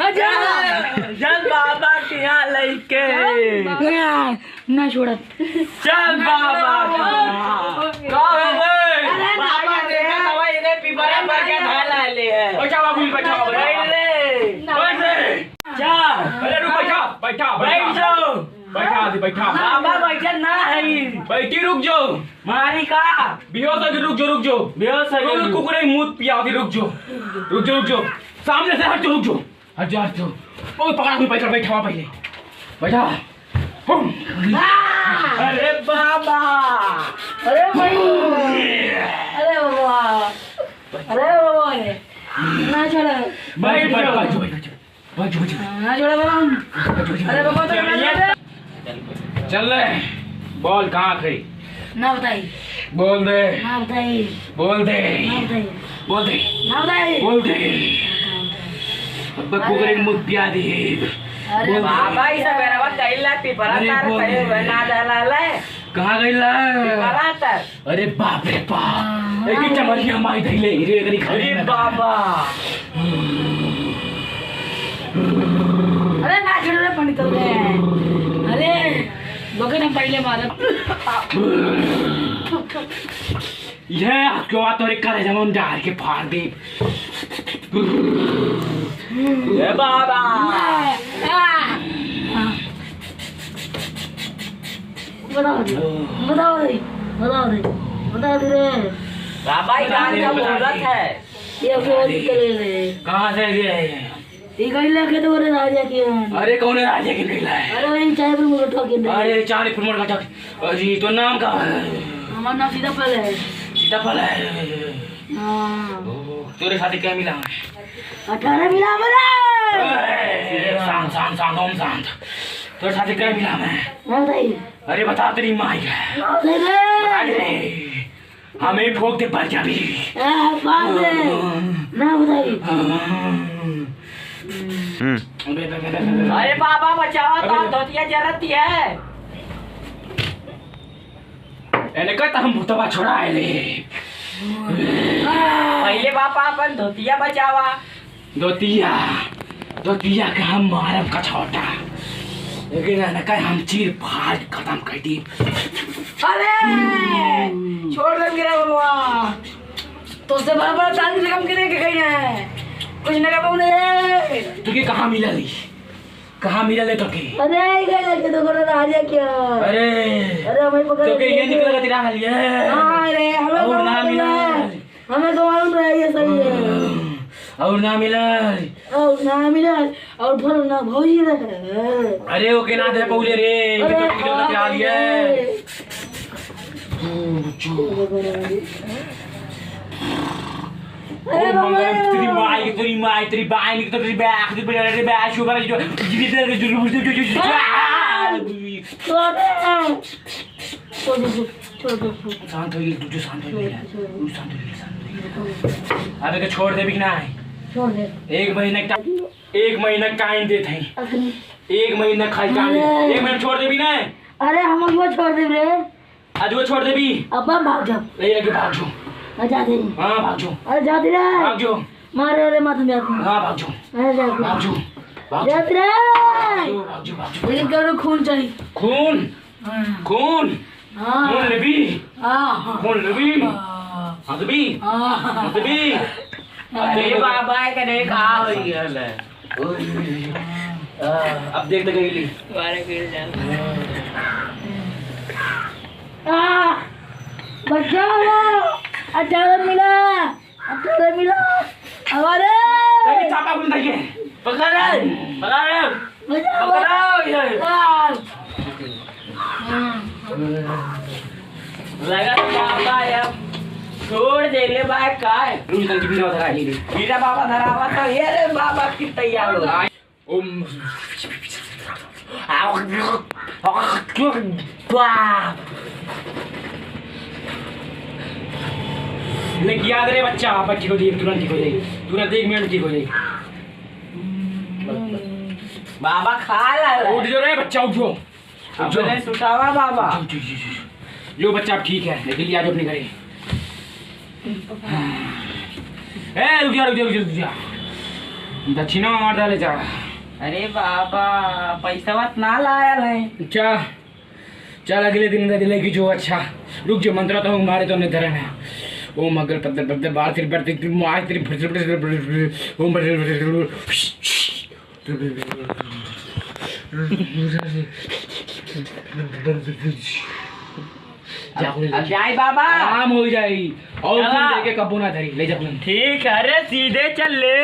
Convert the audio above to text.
चल बाबा के यहाँ लेके ना छोड़ा। चल बाबा बाबा देखा दवाई ने पीपरा पर के ढाला ले है। बैठा बाबू बैठा बैठ रे जा। अरे रुक बैठा बैठ जाओ। बैठा बाबा बैठा ना है बैठी रुक जाओ। मारी का बेहोश हो रुक जाओ बेहोश है कुकुरे मुंह पिया रुक जाओ सामने से हट जाओ हट जाओ ओ पकड़ा हुई बैठा पहले बैठा। अरे बाबा अरे भाई अरे बाबा ना छोड़ा। बैठ ना छोड़ा बाबा। अरे बाबा तो चल ले बोल कहाँ थे ना बताई। बोल दे ना बताई। बोल दे ना बताई। बोल दे ना बताई। बोल दे अब कुकुरे मुंह पिया दे। अरे बाबा इस बेरवा कैला पीपरा तार पड़े हुए ना डाला ले कहाँ गईला पीपरा तार। अरे बाप रे बाप एक चमरिया माई धइले रे करी अरे बाबा अरे ना छोड़ रे पानी तो दे। अरे लोगे ना पहले मारा। ये क्यों आ तोरे करे जमन डार के फाड़ दे। ए बाबा बताओ दे रे। बाबा ये गान का मुहूर्त है। ये बोल करे रे। कहाँ से ये ये गईला के तो रे राजा के। अरे कौन है राजा के गईला है। अरे वही चाय पर मुझे ठोक दे। अरे चार प्रमोट का ठोक। अजी तो नाम का हमारा नाम सीताफल है। सीताफल है। हाँ तेरे साथ क्या मिला 18 मिला मेरा। शांत ओम शांत तेरे साथ क्या मिला मैं ना बताई। अरे बता तेरी माई है ना बताई रे। बता दे हमें ठोक दे पर जा भी बात है ना बताई। अरे बाबा बचाओ तो धोतिया जरूरत है। एने कहता हम भूतवा छोड़ा है ले पहले बाबा अपन धोतिया बचावा। धोतिया का हम मारब का छोटा लेकिन एने कह हम चीर फाड़ खत्म कर दी। अरे छोड़ दे मेरा बाबा तो से बड़ा चांद रकम के लेके गई है कुछ ना का बोले। तुझे कहाँ मिला ली कहाँ मिला ले तुझे। अरे गए लेके तो कर राजा क्या। अरे हमें पकड़ तुझे ये निकलेगा तेरा हाल ये। हां अरे हमें और ना मिला हमें तो मालूम है ये सही है। और ना मिला और फिर ना भौजी रहे। अरे ओके ना दे पौले रे तो किधर हाल ये। अरे बाबा तेरी माई तेरी बाई निकल तेरी बैग तेरी बैग शुगर जो जिधर जो शांत हो गई तू शांत हो गई अबे के छोड़ दे भी ना छोड़ दे। एक महीना टाइम दे थे 1 महीना खाली टाइम 1 महीना छोड़ दे भी ना। अरे हम वो छोड़ दे रे। आज वो छोड़ दे भी अब भाग जाओ। ले के भाग जाओ। जा दे। हां भाग जाओ। अरे जा दे रे भाग जाओ। मारे रे माथे में आते। हां भाग जाओ। अरे जा भाग जाओ जा रे भाग जाओ। लेकिन करो खून चाहिए। खून हां खून लेबी हां खून लेबी हां तो भी हां तो भी अरे बाबा करे का होई है। अब देख तो गईली मारे गिर जा। बचाओ 18 मिला हमारे चापा गुंडा के पकड़ बचाओ लगा बाबा यार छोड़ दे ले भाई काय रुई की बिना धरा ली मेरा बाबा धरावा तो ये रे बाबा की तैयार हो। ओम लेकिन याद रे बच्चा बच्ची को देख तुरंत ठीक हो जाएगी तुरंत 1 मिनट ठीक हो जाएगी। बाबा खा ला उठ जो रे बच्चा उठ जो अपने सुटावा बाबा जो बच्चा अब ठीक है लेकिन आज अपने घरे रुक जा दक्षिणा में मार डाले जा। अरे बाबा पैसा बात ना लाया है। अच्छा चल अगले दिन दिले की जो। अच्छा रुक जो मंत्र तो मारे तो नहीं धरन है। ओम मंगल पद्म पद्म बार तेरी बढ़ती मार तेरी ओम जाए बाबा आराम हो जाए और चला। तुम लेके कबू ना धरी ले जा अपने। ठीक है। अरे सीधे चल ले।